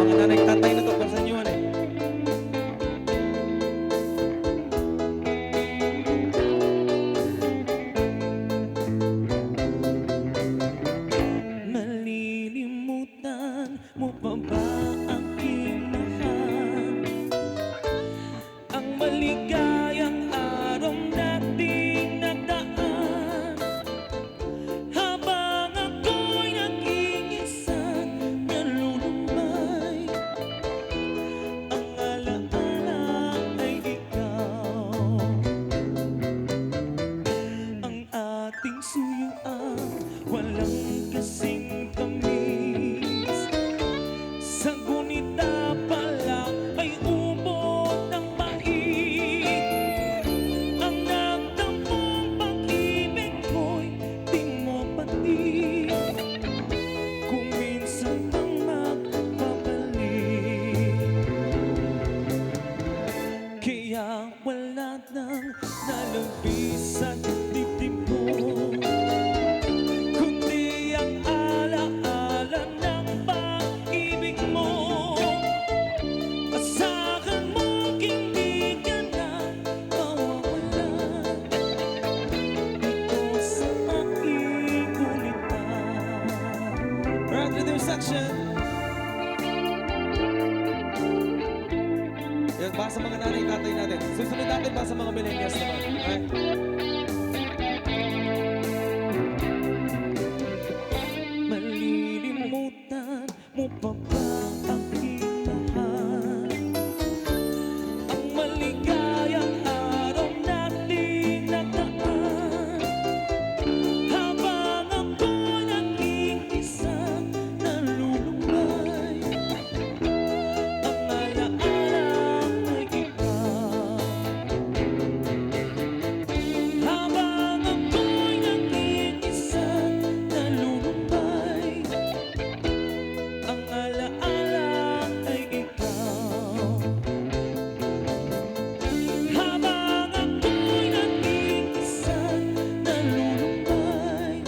mga nanay tatay na to, para sa inyo yan eh. Malilimutan mo pa ba aking mahal? Ang maligayang araw nating nagdaan, habang ako'y nag-iisa nalulumbay. Ang alaala ay ikaw, ang ating suyuan, walang kasing tamis. Sa gunita pa lang ay ubod ng pait. Ang nagtampong pag-ibig ko'y di mo pati, kung minsan pang magpapalik. Kaya wala nang nalabis sa dibdib ko, kundi ang alaala ng pag-ibig mo. Asahan mong hindi ka na mawawala dito sa aking gunita. Round rhythm section. Yan, baka sa mga nanay tatay natin. Susunod natin ba sa mga millennials naman? Okay? Malilimutan mo pa ba aking mahal? Ang maligayang araw nating nagdaan, habang ako'y nag-iisa nalulumbay. Ang alaala ay ikaw, habang ako'y nag-iisa nalulumbay. Ang alaala ay ikaw, habang ako'y nag-iisa nalulumbay.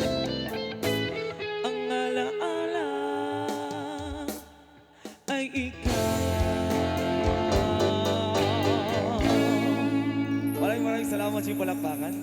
Ang alaala ay ikaw. Maraming salamat sa palakpakan.